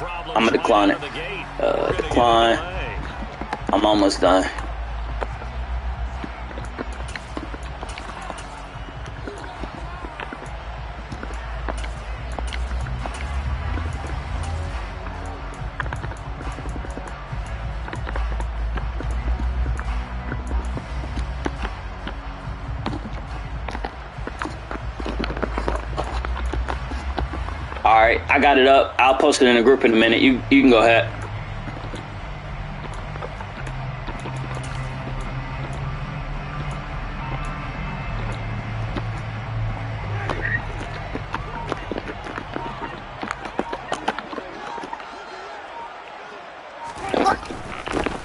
I'm gonna decline it. Decline. I'm almost done. Alright, I got it up. I'll post it in the group in a minute. You can go ahead.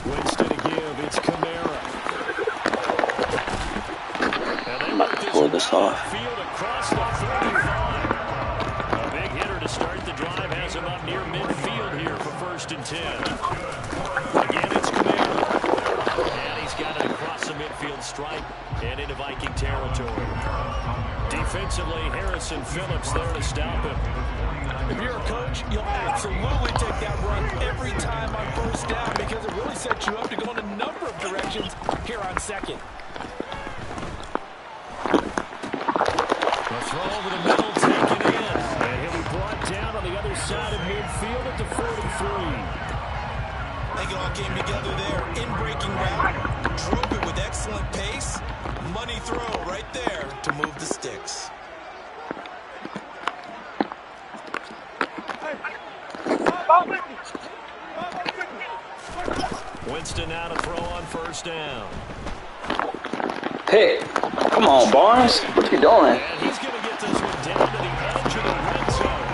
Winston to give, it's Kamara. I'm about to pull this off. Field across the 45. A big hitter to start the drive has him up near midfield here for 1st and 10. Again, it's Kamara. And he's got it across the midfield stripe and into Viking territory. Defensively, Harrison Phillips there to stop him. If you're a coach, you'll absolutely take that run every time on 1st down because it really sets you up to go in a number of directions here on 2nd. The throw over the middle, taken in. And he'll be brought down on the other side of midfield at the 43. I think it all came together there. In breaking route, drove it with excellent pace. Money throw right there to move the sticks. Winston now to throw on 1st down. Pick. Come on, Barnes. What you doing? And he's going to get this one down to the edge of the red zone.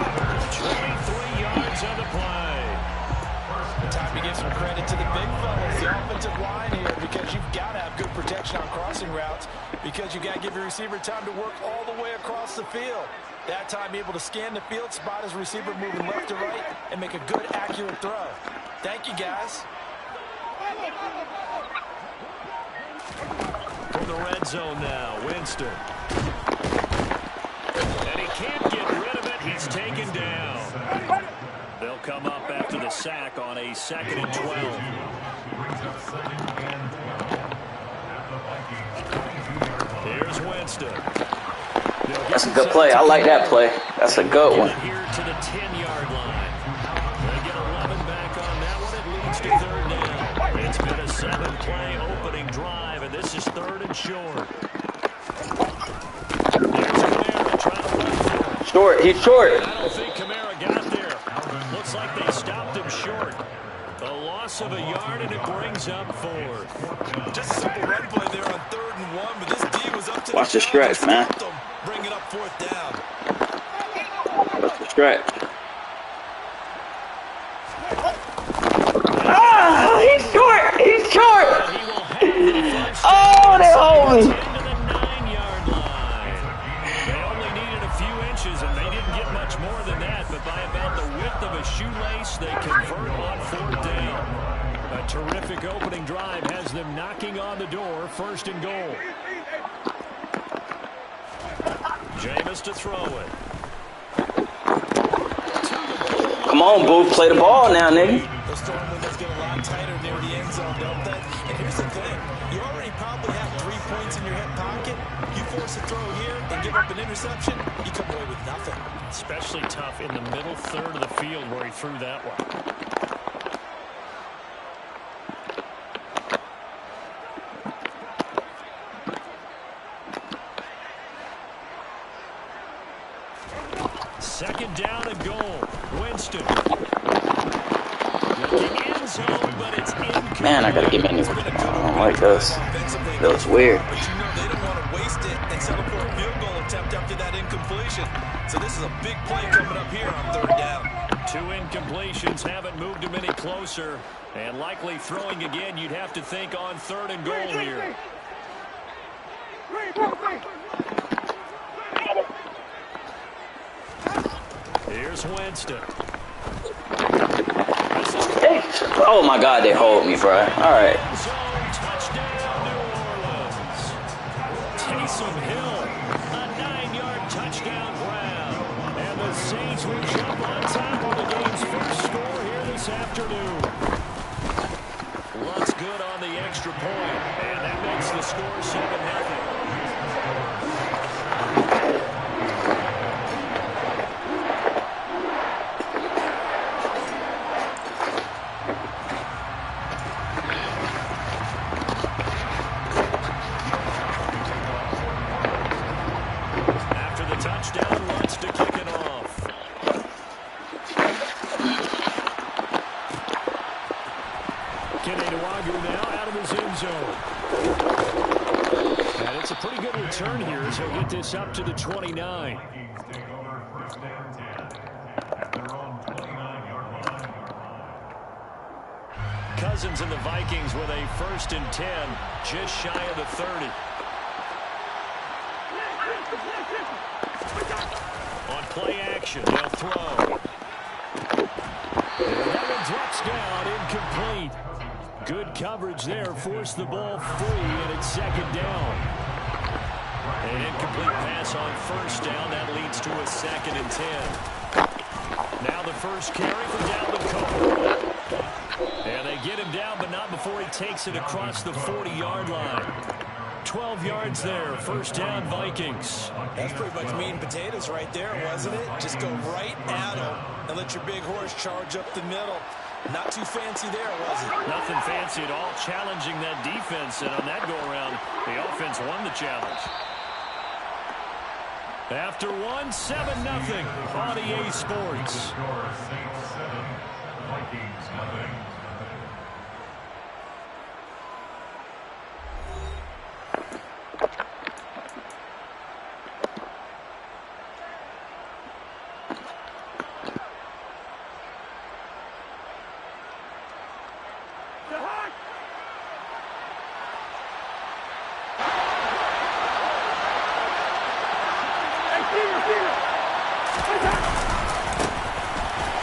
23 yards on the play. Time to give some credit to the big fellas, the offensive line here, because you've got to have good protection on crossing routes because you've got to give your receiver time to work all the way across the field. That time able to scan the field, spot his receiver moving left to right, and make a good, accurate throw. Thank you, guys. From the red zone now, Winston. And he can't get rid of it. He's taken down. They'll come up after the sack on a 2nd and 12. Here's Winston. That's a good play. I like that play. That's a good one. Here to the 10-yard line. They get 11 back on that one. It leads to 3rd down. It's been a 7-play opening drive, and this is 3rd and short. There's Kamara trying to run for it. Short. He's short. I don't think Kamara got there. Looks like they stopped him short. A loss of a yard, and it brings up 4th. Just a simple run play there on 3rd and 1, but this D was up to Watch the stretch, man. Bring it up 4th down. Watch the stretch. Ah, he's short. He's short. Oh, they hold me. Into the 9-yard line. They only needed a few inches, and they didn't get much more than that, but by about the width of a shoelace, they convert on 4th down. A terrific opening drive has them knocking on the door, 1st and goal. Jameis to throw it. Come on, Boo. Play the ball now, nigga. The storm windows get a lot tighter near the end zone, don't they? And here's the thing. You already probably have 3 points in your hip pocket. You force a throw here and give up an interception, you come away with nothing. Especially tough in the middle 3rd of the field where he threw that one. Second down and goal. Winston. Looking end zone, but it's incomplete. Man, I gotta get me a new. I don't like this. Feels weird. But you know they don't want to waste it and settle for a field goal attempt after that incompletion. So this is a big play coming up here on 3rd down. 2 incompletions haven't moved him any closer. And likely throwing again, you'd have to think on 3rd and goal here. Here's Winston. Hey. Oh my God, they hold me, bro. All right. Touchdown, New Orleans. Taysom Hill, a 9-yard touchdown grab. And the Saints will jump on top of the game's first score afternoon. Looks good on the extra point, and that makes the score 7-0. And it's a pretty good return here as he'll get this up to the 29. Cousins and the Vikings with a 1st and 10, just shy of the 30. On play action, they'll throw. And that one drops down, incomplete. Good coverage there, forced the ball free, and it's 2nd down. An incomplete pass on 1st down. That leads to a 2nd and 10. Now the first carry for Dalvin Cook. And they get him down, but not before he takes it across the 40-yard line. 12 yards there, 1st down Vikings. That's pretty much meat and potatoes right there, wasn't it? Just go right at him and let your big horse charge up the middle. Not too fancy there, was it? Nothing fancy at all, challenging that defense, and on that go-around, the offense won the challenge. After 1, 7-0 on EA Sports. Vikings nothing.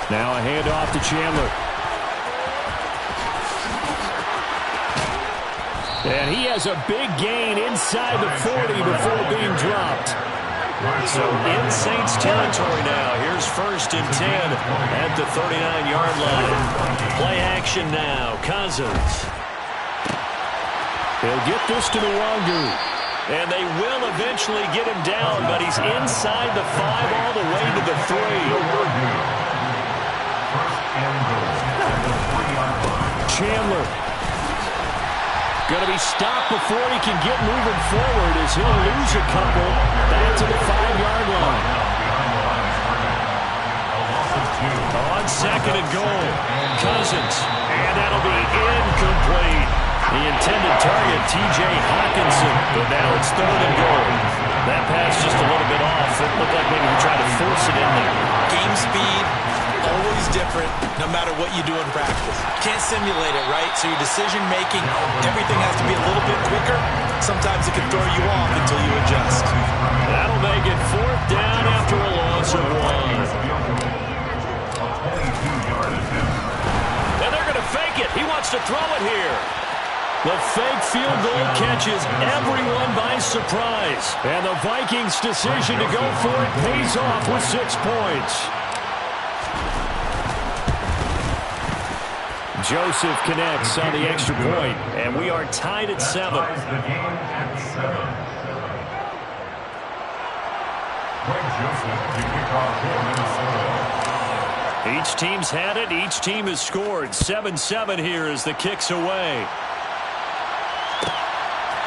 Now a handoff to Chandler. And he has a big gain inside the 40 before being dropped. So in Saints territory now. Here's 1st and 10 at the 39-yard line. Play action now. Cousins. He'll get this to the Wangu. And they will eventually get him down, but he's inside the 5 all the way to the 3. Chandler going to be stopped before he can get moving forward as he'll lose a couple back to the 5-yard line. On 2nd and goal, Cousins, and that'll be incomplete. The intended target, T.J. Hawkinson, but now it's 3rd and goal. That pass just a little bit off. It looked like maybe he tried to force it in there. Game speed, always different, no matter what you do in practice. Can't simulate it, right? So your decision-making, everything has to be a little bit quicker. Sometimes it can throw you off until you adjust. That'll make it 4th down after a loss of 1. And they're going to fake it. He wants to throw it here. The fake field goal catches everyone by surprise. And the Vikings' decision to go for it pays off with 6 points. Joseph connects on the extra point, and we are tied at 7. Each team's had it. Each team has scored. 7-7 here as the kick's away.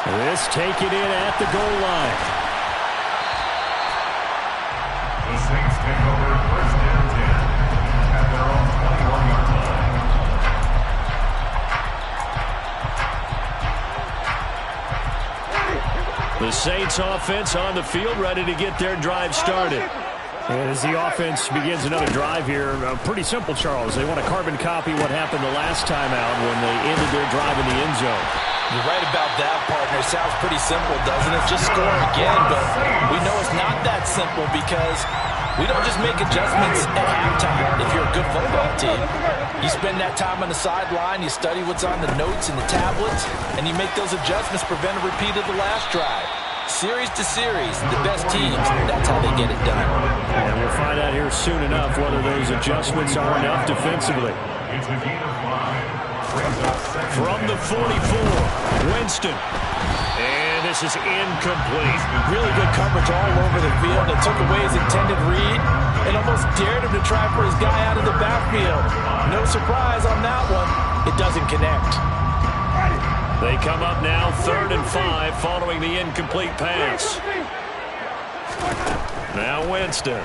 This taken in at the goal line. The Saints take over 1st and 10 at their own 21-yard line. The Saints offense on the field, ready to get their drive started. And as the offense begins another drive here, pretty simple, Charles. They want to carbon copy what happened the last time out when they ended their drive in the end zone. You're right about that, partner. It sounds pretty simple, doesn't it? Just score again, but we know it's not that simple because we don't just make adjustments at halftime if you're a good football team. You spend that time on the sideline, you study what's on the notes and the tablets, and you make those adjustments to prevent a repeat of the last drive. Series to series, the best teams, that's how they get it done. And we'll find out here soon enough whether those adjustments are enough defensively. From the 44, Winston. And this is incomplete. Really good coverage all over the field. It took away his intended read and almost dared him to try for his guy out of the backfield. No surprise on that one. It doesn't connect. They come up now 3rd and 5 following the incomplete pass. Now Winston.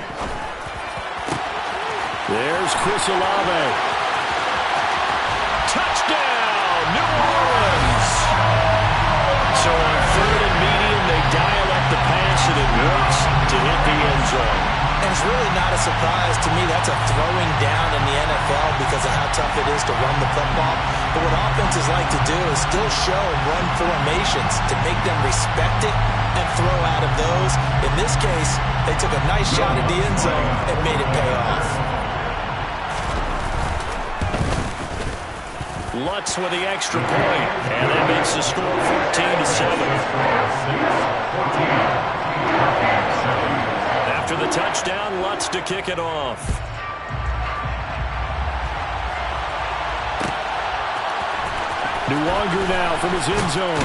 There's Chris Olave. Touchdown, New Orleans. So on 3rd and medium, they dial up the pass and it works to hit the end zone. And it's really not a surprise to me. That's a throwing down in the NFL because of how tough it is to run the football. But what offenses like to do is still show and run formations to make them respect it and throw out of those. In this case, they took a nice shot at the end zone and made it pay off. Lutz with the extra point, and that makes the score 14-7. After the touchdown, Lutz to kick it off. Nwangu now from his end zone.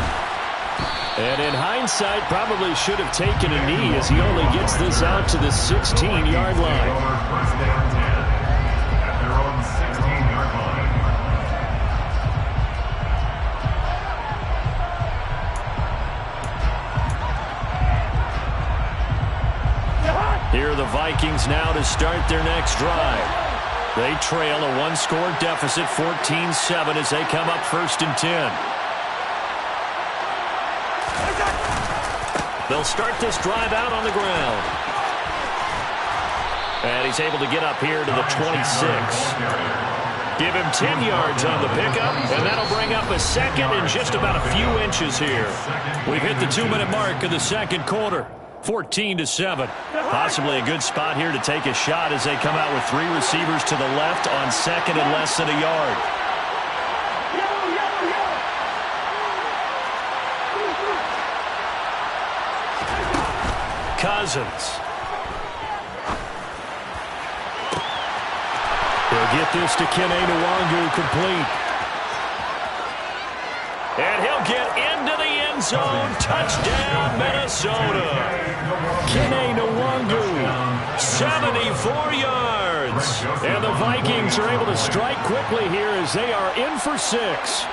And in hindsight, probably should have taken a knee as he only gets this out to the 16-yard line. Here are the Vikings now to start their next drive. They trail a one-score deficit, 14-7, as they come up 1st and 10. They'll start this drive out on the ground. And he's able to get up here to the 26. Give him 10 yards on the pickup, and that'll bring up a second and just about a few inches here. We've hit the 2-minute mark of the second quarter. 14-7. Possibly a good spot here to take a shot as they come out with 3 receivers to the left on 2nd and less than a yard. Cousins. He'll get this to Kene Nwangu complete. And he'll get into the end zone. Touchdown, Minnesota. Kene Nwangu, 74 yards. And the Vikings are able to strike quickly here as they are in for 6.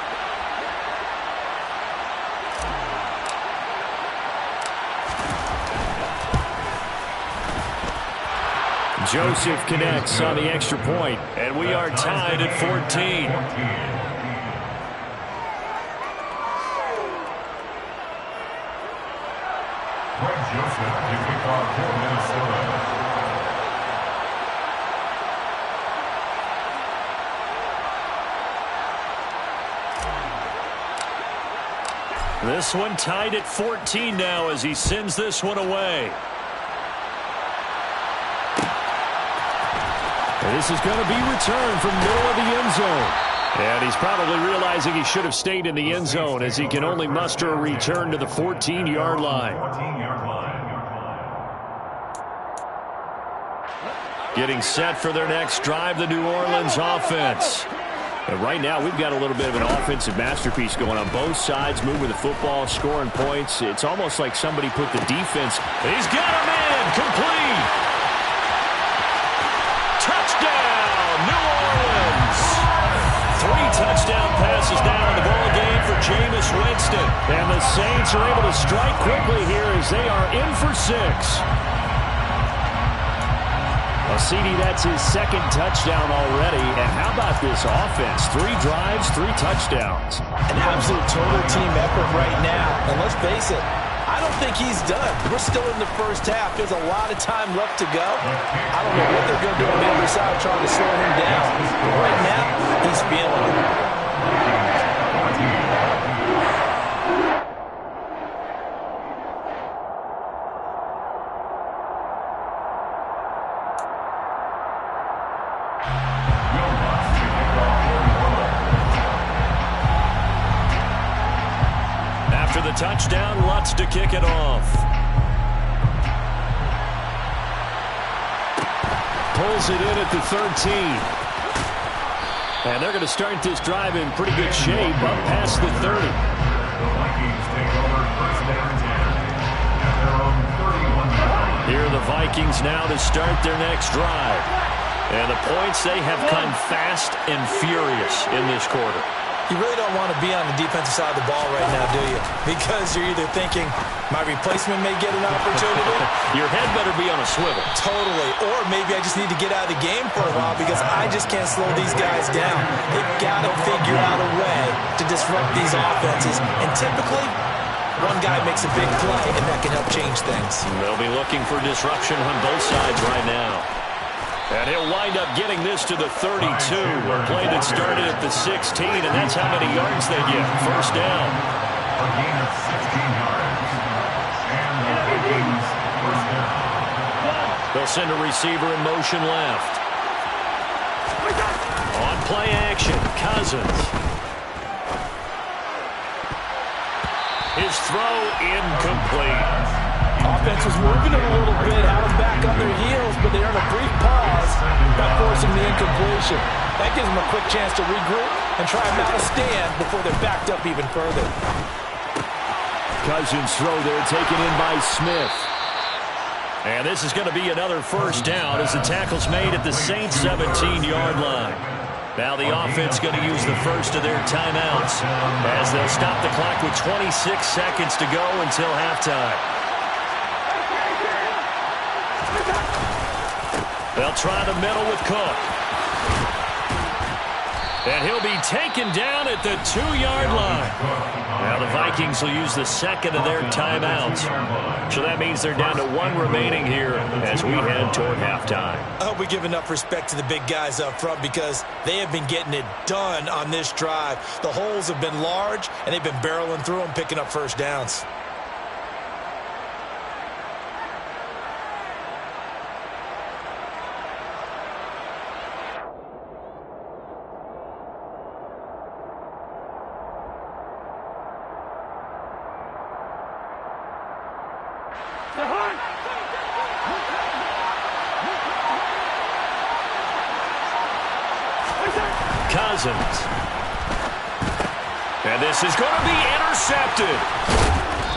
Joseph connects on the extra point, and we are tied at 14. This one tied at 14 now as he sends this one away. And this is going to be returned from middle of the end zone. And he's probably realizing he should have stayed in the end zone as he can only muster a return to the 14-yard line. Getting set for their next drive, the New Orleans offense. And right now, we've got a little bit of an offensive masterpiece going on both sides, moving the football, scoring points. It's almost like somebody put the defense. He's got him in, complete. Touchdown, New Orleans. 3 touchdown passes now in the ball game for Jameis Winston. And the Saints are able to strike quickly here as they are in for 6. Well, CD, that's his 2nd touchdown already. And how about this offense? 3 drives, 3 touchdowns. An absolute total team effort right now. And let's face it, I don't think he's done. We're still in the first half. There's a lot of time left to go. I don't know what they're going to do on the other side trying to slow him down. But right now, he's feeling it. to the touchdown. Lutz to kick it off. Pulls it in at the 13. And they're going to start this drive in pretty good shape up past the 30. The Vikings take over first down 10 at their own 31. Here are the Vikings now to start their next drive. And the points, they have come fast and furious in this quarter. You really don't want to be on the defensive side of the ball right now, do you? Because you're either thinking, my replacement may get an opportunity. Your head better be on a swivel. Totally. Or maybe I just need to get out of the game for a while because I just can't slow these guys down. They've got to figure out a way to disrupt these offenses. And typically, one guy makes a big play, and that can help change things. They'll be looking for disruption on both sides right now. And he'll wind up getting this to the 32. A play that started at the 16, and that's how many yards they get. First down. A gain of 16 yards. And the Vikings first down. They'll send a receiver in motion left. On play action, Cousins. His throw incomplete. Offense was moving them a little bit, had them back on their heels, but they earned a brief pause by forcing the incompletion. That gives them a quick chance to regroup and try and mount a stand before they're backed up even further. Cousins throw there taken in by Smith. And this is going to be another first down as the tackle's made at the Saints 17-yard line. Now the offense going to use the first of their timeouts as they'll stop the clock with 26 seconds to go until halftime. They'll try the middle with Cook. And he'll be taken down at the 2-yard line. Now the Vikings will use the second of their timeouts. So that means they're down to one remaining here as we head toward halftime. I hope we give enough respect to the big guys up front because they have been getting it done on this drive. The holes have been large, and they've been barreling through them, picking up first downs. Cousins. And this is going to be intercepted.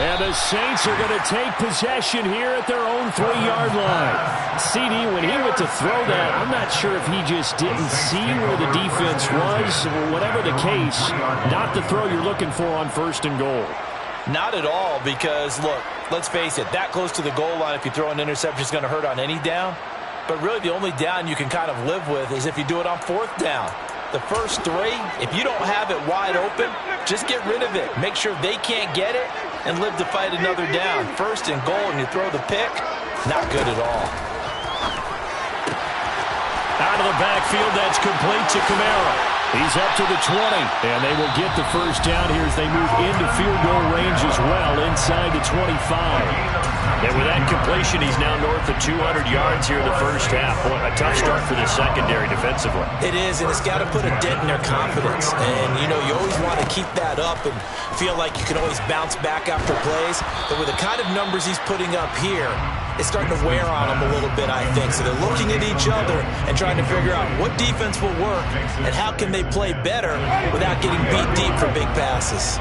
And the Saints are going to take possession here at their own 3-yard line. CD, when he went to throw that, I'm not sure if he just didn't see where the defense was. Whatever the case, not the throw you're looking for on first and goal. Not at all because, look, let's face it, that close to the goal line, if you throw an interception, is going to hurt on any down. But really the only down you can kind of live with is if you do it on fourth down. The first three, if you don't have it wide open, just get rid of it. Make sure they can't get it and live to fight another down. First and goal and you throw the pick, not good at all. Out of the backfield, that's complete to Kamara. He's up to the 20, and they will get the first down here as they move into field goal range as well, inside the 25. And with that completion, he's now north of 200 yards here in the first half. Boy, a tough start for the secondary defensively. It is, and it's got to put a dent in their confidence. And, you know, you always want to keep that up and feel like you can always bounce back after plays. But with the kind of numbers he's putting up here, it's starting to wear on them a little bit, I think. So they're looking at each other and trying to figure out what defense will work and how can they play better without getting beat deep for big passes.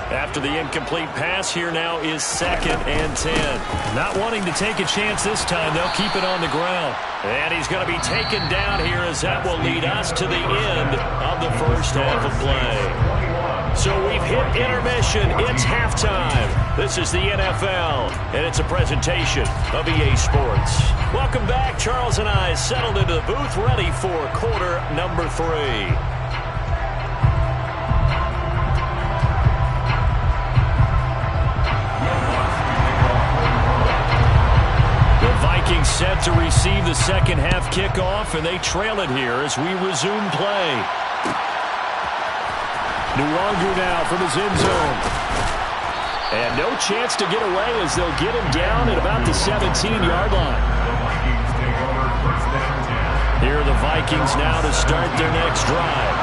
After the incomplete pass, here now is 2nd and 10. Not wanting to take a chance this time, they'll keep it on the ground. And he's going to be taken down here as that will lead us to the end of the first half of play. So we've hit intermission. It's halftime. This is the NFL, and it's a presentation of EA Sports. Welcome back. Charles and I settled into the booth, ready for quarter number 3. The Vikings set to receive the second half kickoff, and they trail it here as we resume play. Nwangu now from his end zone. And no chance to get away as they'll get him down at about the 17-yard line. The Vikings take over first down 10 Here are the Vikings now to start their next drive.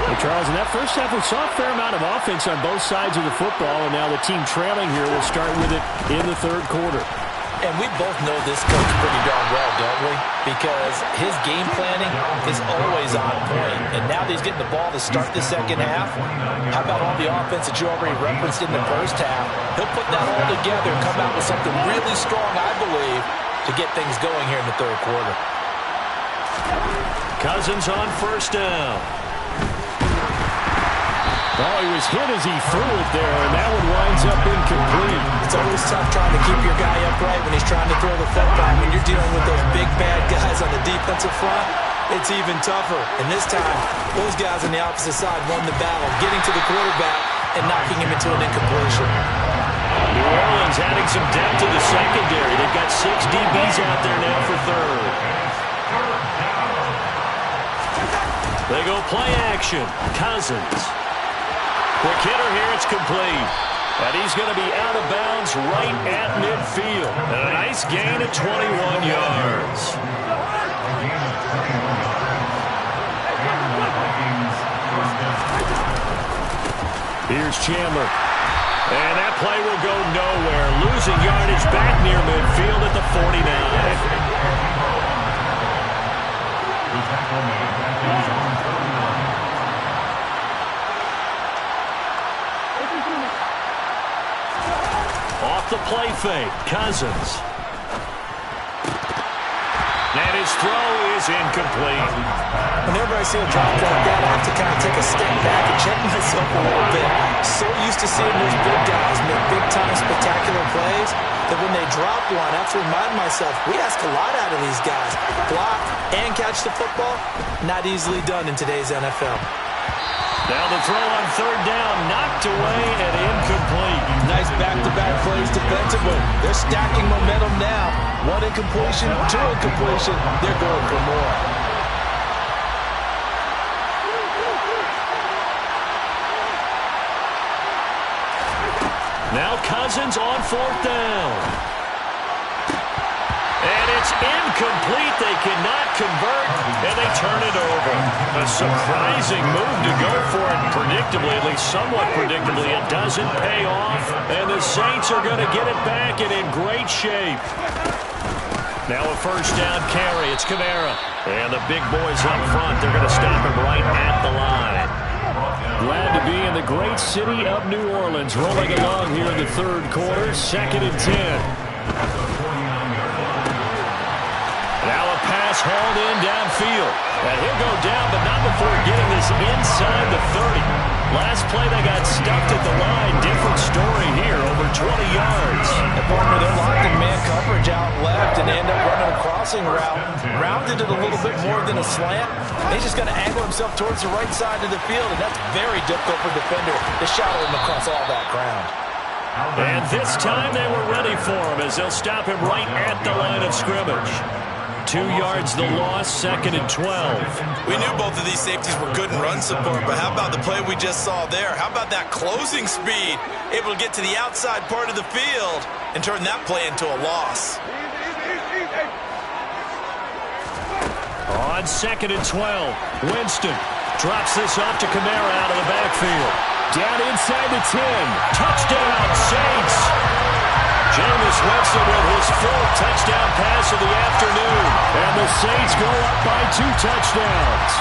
Hey, Charles, in that first half, we saw a fair amount of offense on both sides of the football, and now the team trailing here will start with it in the third quarter. And we both know this coach pretty darn well, don't we? Because his game planning is always on point. And now that he's getting the ball to start the second half, how about all the offense that you already referenced in the first half? He'll put that all together and come out with something really strong, I believe, to get things going here in the third quarter. Cousins on first down. Oh, he was hit as he threw it there, and that one winds up incomplete. It's always tough trying to keep your guy upright when he's trying to throw the football. When you're dealing with those big, bad guys on the defensive front, it's even tougher. And this time, those guys on the opposite side won the battle, getting to the quarterback and knocking him into an incompletion. New Orleans adding some depth to the secondary. They've got 6 DBs out there now for third. They go play action. Cousins. Quick hitter here, it's complete. And he's going to be out of bounds right at midfield. And a nice gain of 21 yards. Here's Chandler. And that play will go nowhere. Losing yardage back near midfield at the 49. Off the play fake, Cousins. And his throw is incomplete. Whenever I see a drop like that, I have to kind of take a step back and check myself a little bit. So used to seeing those big guys make big-time spectacular plays that when they drop one, I have to remind myself, we ask a lot out of these guys. Block and catch the football, not easily done in today's NFL. Now the throw on third down, knocked away and incomplete. Nice back-to-back plays defensively. They're stacking momentum now. 1 incompletion, 2 incompletion. They're going for more. Now Cousins on fourth down. And it's incomplete. They cannot convert, and they turn it over. A surprising move to go for it. Predictably, at least somewhat predictably, it doesn't pay off. And the Saints are going to get it back and in great shape. Now a first down carry. It's Kamara. And the big boys up front, they're going to stop him right at the line. Glad to be in the great city of New Orleans, rolling along here in the third quarter. 2nd and 10. Now a pass hauled in downfield. And he'll go down, but not before getting this inside the 30. Last play, they got stuffed at the line. Different story here, over 20 yards. And partner, they're locked in man coverage out left, and they end up running a crossing route. Rounded it a little bit more than a slant. He's just going to angle himself towards the right side of the field, and that's very difficult for a defender to shadow him across all that ground. And this time they were ready for him as they'll stop him right at the line of scrimmage. 2 yards the loss, 2nd and 12. We knew both of these safeties were good in run support, but how about the play we just saw there? How about that closing speed? Able to get to the outside part of the field and turn that play into a loss. On 2nd and 12, Winston drops this off to Kamara out of the backfield. Down inside the 10. Touchdown, Saints. Jameis Winston with his 4th touchdown pass of the afternoon. And the Saints go up by 2 touchdowns.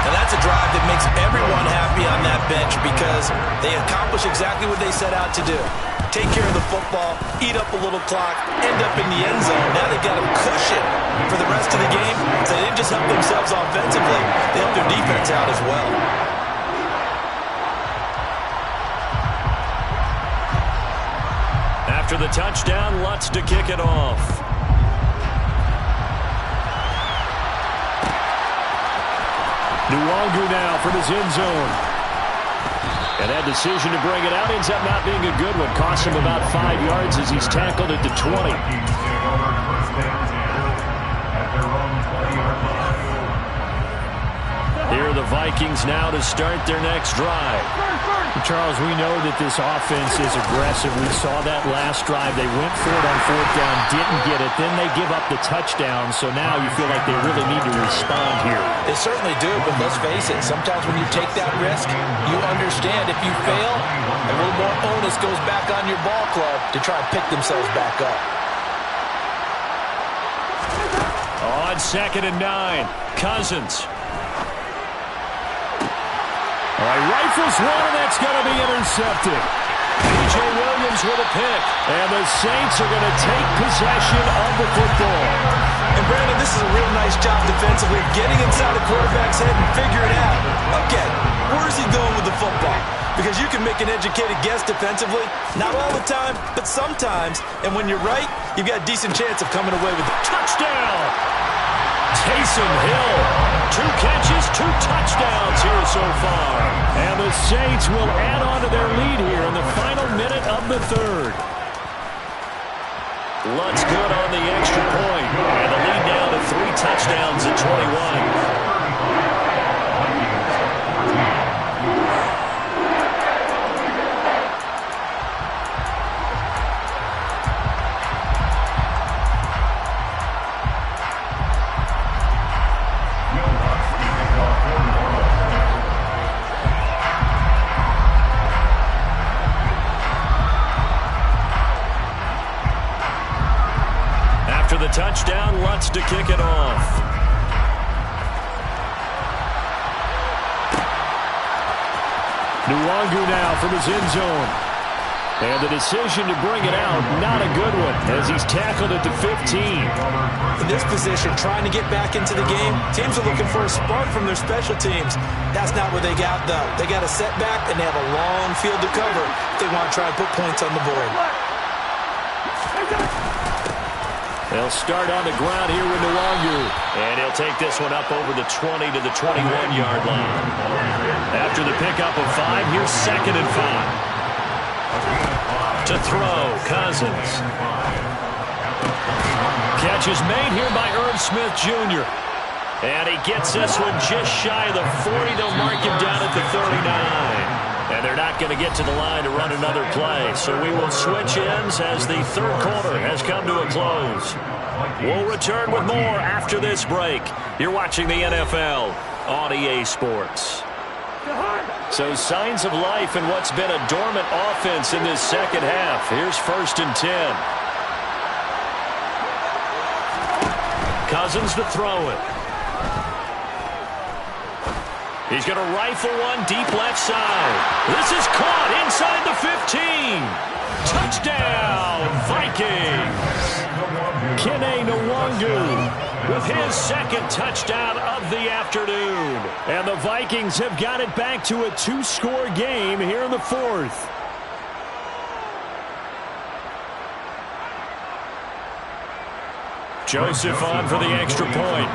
And that's a drive that makes everyone happy on that bench because they accomplish exactly what they set out to do. Take care of the football, eat up a little clock, end up in the end zone. Now they've got a cushion for the rest of the game. So they didn't just help themselves offensively, they helped their defense out as well. After the touchdown, Lutz to kick it off. Nwogu now from his end zone. And that decision to bring it out ends up not being a good one. Costs him about 5 yards as he's tackled at the 20. Here are the Vikings now to start their next drive. Charles, we know that this offense is aggressive. We saw that last drive. They went for it on 4th down, didn't get it. Then they give up the touchdown, so now you feel like they really need to respond here. They certainly do, but let's face it, sometimes when you take that risk, you understand if you fail, a little more onus goes back on your ball club to try and pick themselves back up. On 2nd and 9, Cousins. All right, rifles one, and that's going to be intercepted. P.J. Williams with a pick, and the Saints are going to take possession of the football. And Brandon, this is a real nice job defensively, getting inside the quarterback's head and figuring out, okay, where is he going with the football? Because you can make an educated guess defensively, not all the time, but sometimes. And when you're right, you've got a decent chance of coming away with a touchdown. Taysom Hill, 2 catches, 2 touchdowns here so far. And the Saints will add on to their lead here in the final minute of the 3rd. Lutz good on the extra point. And the lead down to 3 touchdowns at 21. The touchdown, Lutz to kick it off. Nwangu now from his end zone. And the decision to bring it out, not a good one, as he's tackled at the 15. In this position, trying to get back into the game, teams are looking for a spark from their special teams. That's not what they got, though. They got a setback, and they have a long field to cover if they want to try and put points on the board. They'll start on the ground here with Nwangu. And he'll take this one up over the 20 to the 21-yard line. After the pickup of 5, here's 2nd and 5. To throw, Cousins. Catch is made here by Irv Smith Jr. And he gets this one just shy of the 40. They'll mark him down at the 39. And they're not going to get to the line to run another play. So we will switch ends as the 3rd quarter has come to a close. We'll return with more after this break. You're watching the NFL on EA Sports. So signs of life in what's been a dormant offense in this 2nd half. Here's 1st and 10. Cousins to throw it. He's going to rifle one deep left side. This is caught inside the 15. Touchdown, Vikings. Kene Nwangu with his 2nd touchdown of the afternoon. And the Vikings have got it back to a 2-score game here in the 4th. Joseph on for the extra point.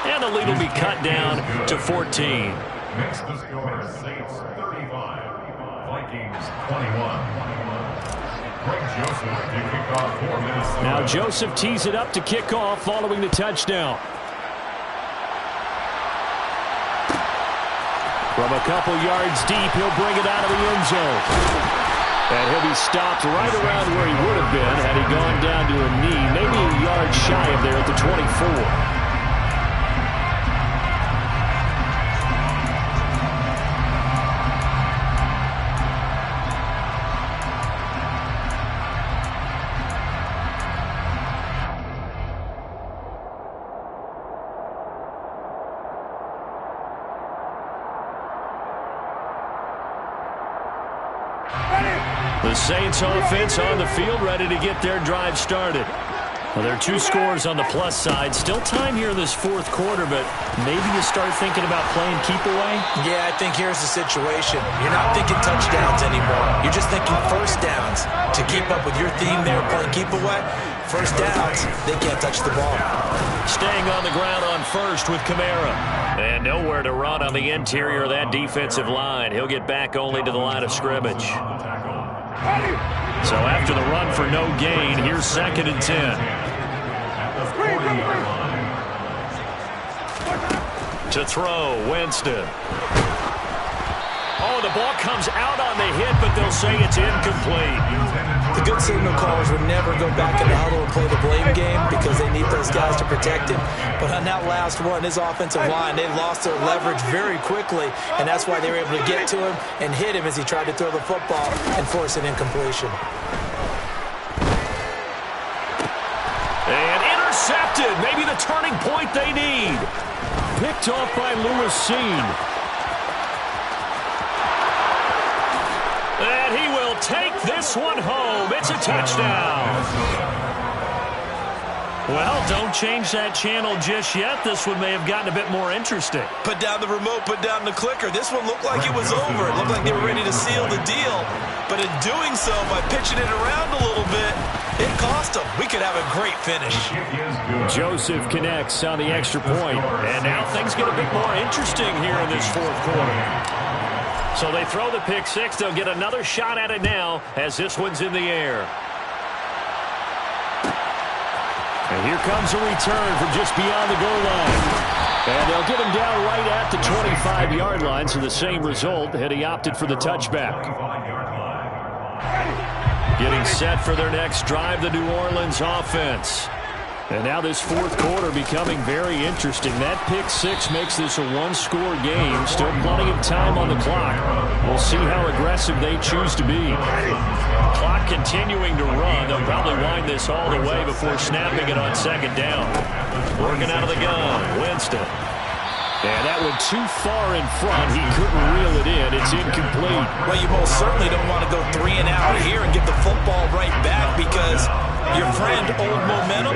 And the lead will be cut down to 14. Next to score, Saints 35, Vikings 21. Greg Joseph to kick off for Minnesota. Now Joseph tees it up to kick off following the touchdown. From a couple yards deep, he'll bring it out of the end zone. And he'll be stopped right around where he would have been had he gone down to a knee, maybe a yard shy of there at the 24. The Saints offense on the field, ready to get their drive started. Well, there are 2 scores on the plus side. Still time here in this 4th quarter, but maybe you start thinking about playing keep away? Yeah, I think here's the situation. You're not thinking touchdowns anymore. You're just thinking 1st downs. To keep up with your theme there, playing keep away, 1st downs, they can't touch the ball. Staying on the ground on 1st with Kamara. And nowhere to run on the interior of that defensive line. He'll get back only to the line of scrimmage. So after the run for no gain, here's 2nd and 10. At the 40-yard line, To throw, Winston. Oh, the ball comes out on the hit, but they'll say it's incomplete. The good signal callers would never go back in the huddle and play the blame game because they need those guys to protect him. But on that last one, his offensive line, they lost their leverage very quickly, and that's why they were able to get to him and hit him as he tried to throw the football and force an incompletion. And intercepted. Maybe the turning point they need. Picked off by Lewis Seen. And he will take this one home. It's a touchdown. Well, don't change that channel just yet. This one may have gotten a bit more interesting. Put down the remote, put down the clicker. This one looked like it was over. It looked like they were ready to seal the deal. But in doing so, by pitching it around a little bit, it cost them. We could have a great finish. Joseph connects on the extra point. And now things get a bit more interesting here in this fourth quarter. So they throw the pick six. They'll get another shot at it now as this one's in the air. And here comes a return from just beyond the goal line. And they'll get him down right at the 25-yard line, so the same result had he opted for the touchback. Getting set for their next drive, the New Orleans offense. And now this fourth quarter becoming very interesting. That pick six makes this a one-score game. Still plenty of time on the clock. We'll see how aggressive they choose to be. Clock continuing to run. They'll probably wind this all the way before snapping it on second down. Working out of the gun, Winston. And that one too far in front. He couldn't reel it in. It's incomplete. Well, you most certainly don't want to go 3 and out here and get the football right back because your friend, Old Momentum,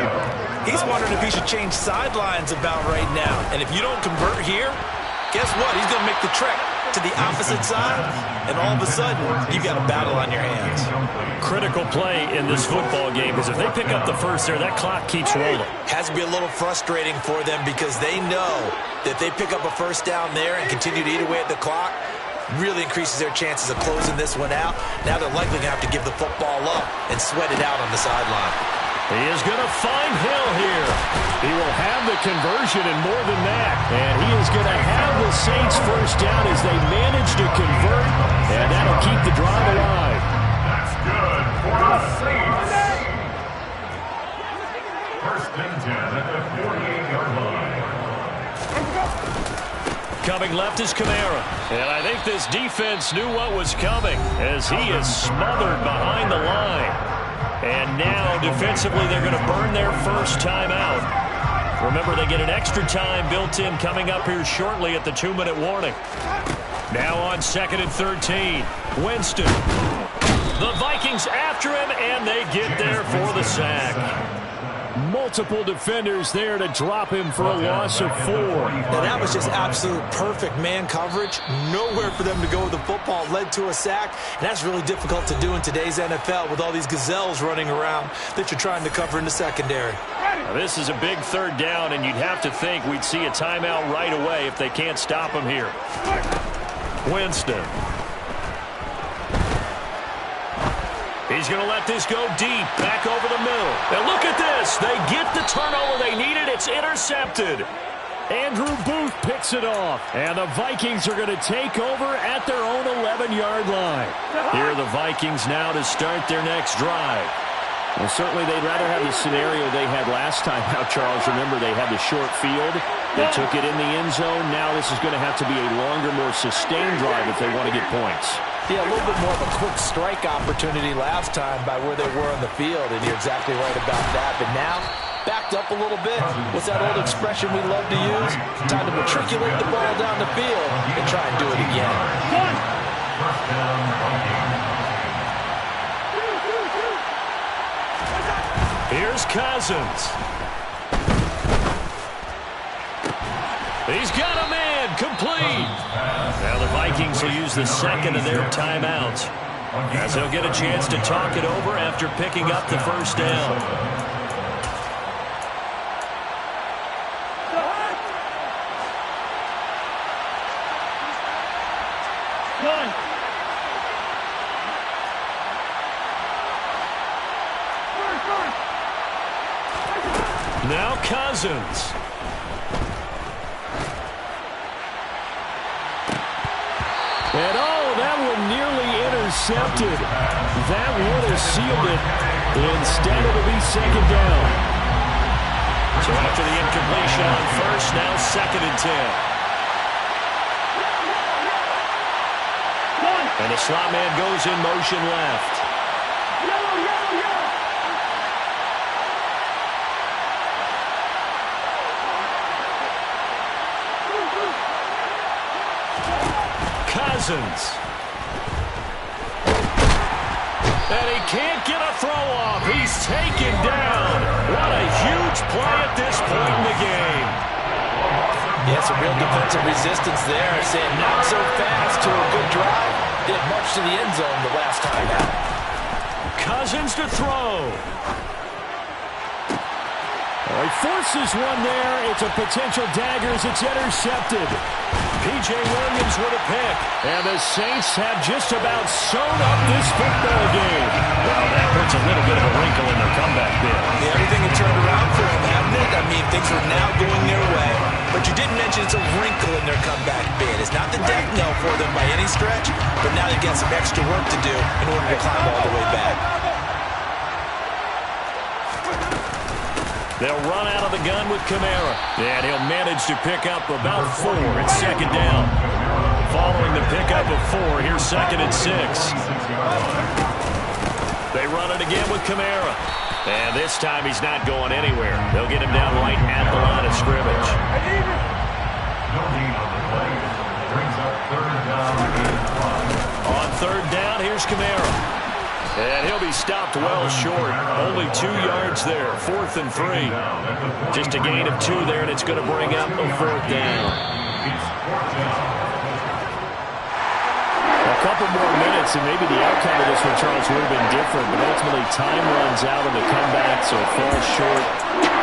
he's wondering if he should change sidelines about right now. And if you don't convert here, guess what? He's going to make the trek to the opposite side, and all of a sudden, you've got a battle on your hands. Critical play in this football game because if they pick up the first there, that clock keeps rolling. Has to be a little frustrating for them because they know that if they pick up a first down there and continue to eat away at the clock, really increases their chances of closing this one out. Now they're likely going to have to give the football up and sweat it out on the sideline. He is going to find Hill here. He will have the conversion and more than that. And he is going to have the Saints first down as they manage to convert. And that'll keep the drive alive. That's good for the Saints. First and 10 at the 48-yard line. Coming left is Kamara. And I think this defense knew what was coming as he is smothered behind the line. And now, defensively, they're going to burn their first time out. Remember, they get an extra time built in coming up here shortly at the 2-minute warning. Now on 2nd and 13. Winston. The Vikings after him, and they get there for the sack. Multiple defenders there to drop him for a loss of 4. Now, that was just absolute perfect man coverage. Nowhere for them to go with the football. Led to a sack. And that's really difficult to do in today's NFL with all these gazelles running around that you're trying to cover in the secondary. Now, this is a big third down, and you'd have to think we'd see a timeout right away if they can't stop him here. Winston. He's going to let this go deep, back over the middle. And look at this. They get the turnover they needed. It's intercepted. Andrew Booth picks it off. And the Vikings are going to take over at their own 11-yard line. Here are the Vikings now to start their next drive. Well, certainly they'd rather have the scenario they had last time. Now, Charles, remember they had the short field. They took it in the end zone. Now this is going to have to be a longer, more sustained drive if they want to get points. Yeah, a little bit more of a quick strike opportunity last time by where they were on the field, and you're exactly right about that. But now, backed up a little bit. What's that old expression we love to use? Time to matriculate the ball down the field and try and do it again. Here's Cousins. He's got a man, complete. Now the Vikings will use the second of their timeouts as they'll get a chance to talk it over after picking up the first down. Now Cousins. intercepted. That would have sealed it. Instead, it'll be second down. So after the incompletion on first, now 2nd and 10. And the slot man goes in motion left. Cousins. And he can't get a throw off. He's taken down. What a huge play at this point in the game. Yeah, some real defensive resistance there. Saying not so fast to a good drive. Didn't much to the end zone the last time out. Cousins to throw. He forces one there. It's a potential dagger as it's intercepted. P.J. Williams with a pick. And the Saints have just about sewn up this football game. Well, that puts a little bit of a wrinkle in their comeback bid. Yeah, everything had turned around for them, hadn't it? I mean, things were now going their way. But you did mention it's a wrinkle in their comeback bid. It's not the death knell for them by any stretch, but now they've got some extra work to do in order to climb all the way back. They'll run out of the gun with Kamara. And he'll manage to pick up about 4 at second down. Following the pickup of 4, here's 2nd and 6. They run it again with Kamara. And this time he's not going anywhere. They'll get him down right at the line of scrimmage. No gain on the play. Brings up 3rd down and 5. On 3rd down, here's Kamara. And he'll be stopped well short. Only 2 yards there. 4th and 3. Just a gain of 2 there, and it's going to bring up a 4th down. A couple more minutes, and maybe the outcome of this one, Charles, would have been different. But ultimately, time runs out on the comeback, so it falls short.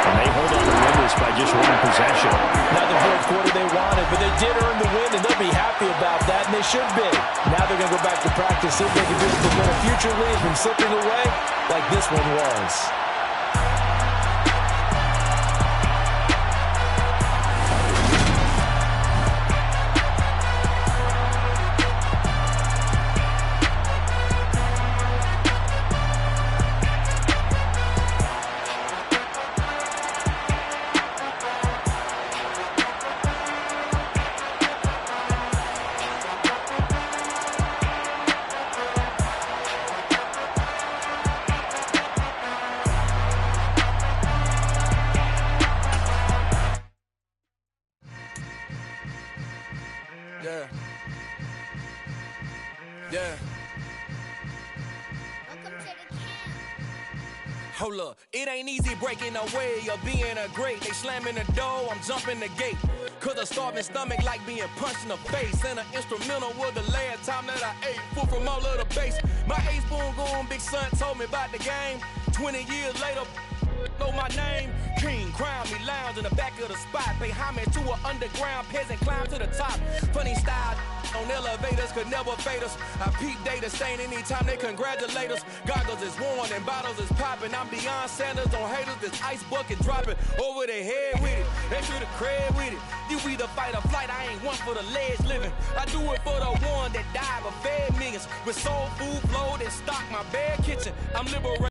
And they hold on to win this by just 1 possession. Not the fourth quarter they wanted, but they did earn the win, and they'll be happy about that, and they should be. Now they're going to go back to practice, see if they can do it to prevent a future lead from slipping away like this one was. Yeah. Hold up, it ain't easy breaking away or being a great. They slamming the door, I'm jumping the gate. Cause a starving stomach like being punched in the face. And an instrumental was the last time that I ate food from all of the base. My A-spoon going big son told me about the game. 20 years later, know my name. King, crown me, lounge in the back of the spot. Pay homage to an underground peasant, climb to the top. Funny style on elevators could never fade us. I peep data stain anytime they congratulate us. Goggles is worn and bottles is popping. I'm beyond Sanders on haters, this ice bucket dropping over their head with it. They feel the cred with it. You either fight or flight, I ain't one for the ledge living. I do it for the one that died but fed millions. With soul food flow that stock my bad kitchen. I'm liberated.